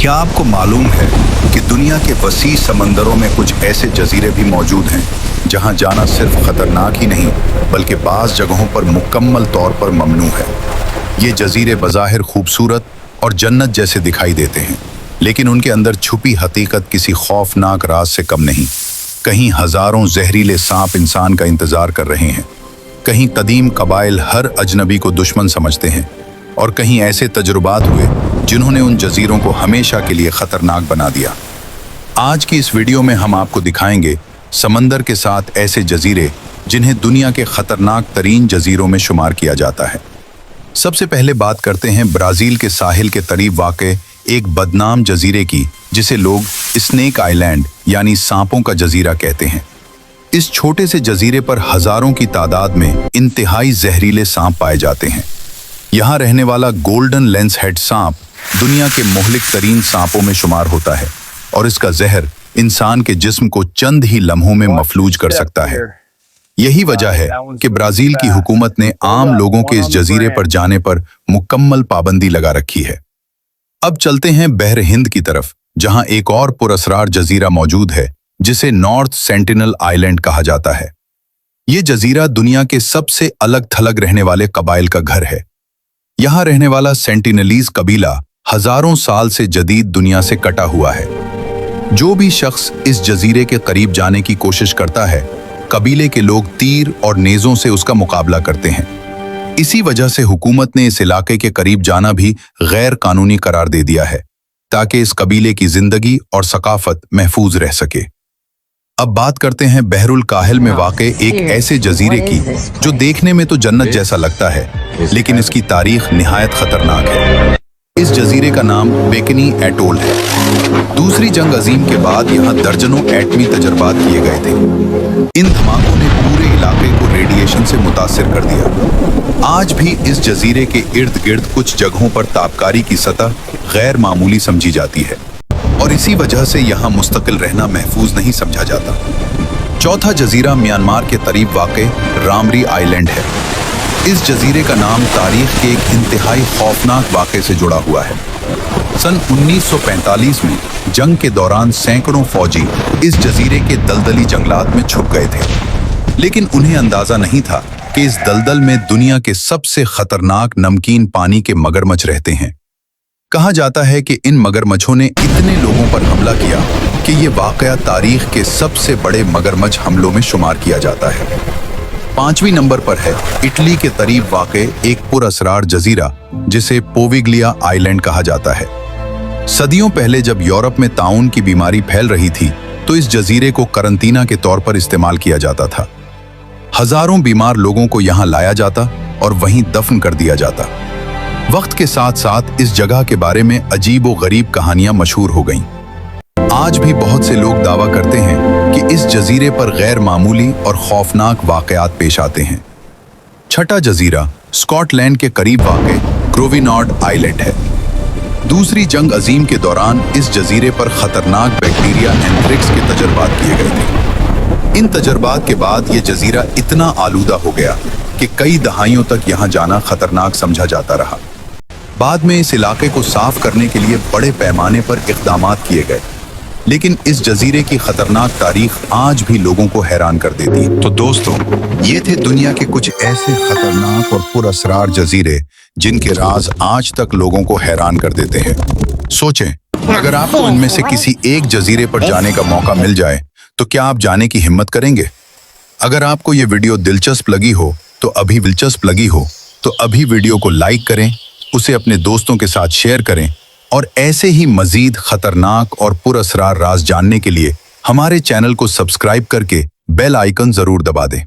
क्या आपको मालूम है कि दुनिया के वसी समंदरों में कुछ ऐसे जजीरे भी मौजूद हैं जहां जाना सिर्फ खतरनाक ही नहीं बल्कि बाज़ जगहों पर मुकम्मल तौर पर ममनू है। ये जजीरे बज़ाहिर खूबसूरत और जन्नत जैसे दिखाई देते हैं, लेकिन उनके अंदर छुपी हकीकत किसी खौफनाक राज से कम नहीं। कहीं हज़ारों जहरीले सांप इंसान का इंतज़ार कर रहे हैं, कहीं कदीम कबाइल हर अजनबी को दुश्मन समझते हैं, और कहीं ऐसे तजुर्बात हुए जिन्होंने उन जजीरों को हमेशा के लिए खतरनाक बना दिया। आज की इस वीडियो में हम आपको दिखाएंगे समंदर के साथ ऐसे जजीरे जिन्हें दुनिया के खतरनाक तरीन जजीरों में शुमार किया जाता है। सबसे पहले बात करते हैं ब्राज़ील के साहिल के करीब वाक़े एक बदनाम जजीरे की, जिसे लोग स्नेक आइलैंड यानी सांपों का जजीरा कहते हैं। इस छोटे से जजीरे पर हजारों की तादाद में इंतहाई जहरीले सांप पाए जाते हैं। यहाँ रहने वाला गोल्डन लेंस हेड सांप दुनिया के मुहलिक तरीन सांपों में शुमार होता है और इसका जहर इंसान के जिस्म को चंद ही लम्हों में मफलूज कर सकता है। यही वजह है कि ब्राजील की हुकूमत ने आम लोगों के इस जजीरे पर जाने पर मुकम्मल पाबंदी लगा रखी है। अब चलते हैं बहर हिंद की तरफ, जहां एक और पुरअसरार जजीरा मौजूद है जिसे नॉर्थ सेंटिनल आइलैंड कहा जाता है। ये जजीरा दुनिया के सबसे अलग थलग रहने वाले कबाइल का घर है। यहाँ रहने वाला सेंटिनलीज कबीला हजारों साल से जदीद दुनिया से कटा हुआ है। जो भी शख्स इस जजीरे के करीब जाने की कोशिश करता है, कबीले के लोग तीर और नेज़ों से उसका मुकाबला करते हैं। इसी वजह से हुकूमत ने इस इलाके के करीब जाना भी गैर कानूनी करार दे दिया है, ताकि इस कबीले की जिंदगी और सकाफत महफूज रह सके। अब बात करते हैं बहरुल काहिल में वाक़े एक ऐसे जजीरे की जो देखने में तो जन्नत जैसा लगता है, लेकिन इसकी तारीख निहायत खतरनाक है। इस जजीरे का नाम बेकनी एटोल है। दूसरी जंग अजीम के बाद यहाँ दर्जनों एटमी तजर्बात किए गए थे। इन धमाकों ने पूरे इलाके को रेडिएशन से मुतासिर कर दिया। आज भी इस जजीरे के इर्द गिर्द कुछ जगहों पर ताबकारी की सतह गैर मामूली समझी जाती है और इसी वजह से यहाँ मुस्तकिल रहना महफूज नहीं समझा जाता। चौथा जजीरा म्यांमार के करीब वाक़े रामरी आइलैंड है। इस जजीरे का नाम तारीख के एक इंतहाई खौफनाक वाक़े से जुड़ा हुआ है। सन 1945 में जंग के दौरान सैकड़ों फौजी इस जजीरे के दलदली जंगलात में छुप गए थे, लेकिन उन्हें अंदाजा नहीं था कि इस दलदल में दुनिया के सबसे खतरनाक नमकीन पानी के मगरमच्छ रहते हैं। कहा जाता है कि इन मगरमच्छों ने इतने लोगों पर हमला किया कि ये वाक़या तारीख के सबसे बड़े मगरमच्छ हमलों में शुमार किया जाता है। 5वीं नंबर पर है इटली के करीब वाक़े एक पुरअसरार जजीरा जिसे पोविग्लिया आइलैंड कहा जाता है। सदियों पहले जब यूरोप में ताउन की बीमारी फैल रही थी, तो इस जजीरे को करंटीना के तौर पर इस्तेमाल किया जाता था। हजारों बीमार लोगों को यहाँ लाया जाता और वहीं दफन कर दिया जाता। वक्त के साथ साथ इस जगह के बारे में अजीब व गरीब कहानियां मशहूर हो गईं। आज भी बहुत से लोग दावा करते हैं कि इस जजीरे पर गैर मामूली और खौफनाक वाक़यात पेश आते हैं। छठा जजीरा स्कॉटलैंड के करीब वाक़े ग्रोविनॉड आइलैंड है। दूसरी जंग अजीम के दौरान इस जजीरे पर खतरनाक बैक्टीरिया एंथ्रेक्स के तजर्बात किए गए थे। इन तजर्बात के बाद ये जजीरा इतना आलूदा हो गया कि कई दहाइयों तक यहाँ जाना खतरनाक समझा जाता रहा। बाद में इस इलाके को साफ करने के लिए बड़े पैमाने पर इक़दामात किए गए, लेकिन इस जजीरे की खतरनाक तारीख आज भी लोगों को हैरान कर देती है। तो दोस्तों, ये थे दुनिया के कुछ ऐसे खतरनाक और पुरअसरार जजीरे जिनके राज आज तक लोगों को हैरान कर देते हैं। सोचें, अगर आपको इनमें से किसी एक जजीरे पर जाने का मौका मिल जाए तो क्या आप जाने की हिम्मत करेंगे? अगर आपको ये वीडियो दिलचस्प लगी हो तो अभी वीडियो को लाइक करें, उसे अपने दोस्तों के साथ शेयर करें और ऐसे ही मजीद खतरनाक और पुरअसरार राज जानने के लिए हमारे चैनल को सब्सक्राइब करके बेल आइकन जरूर दबा दें।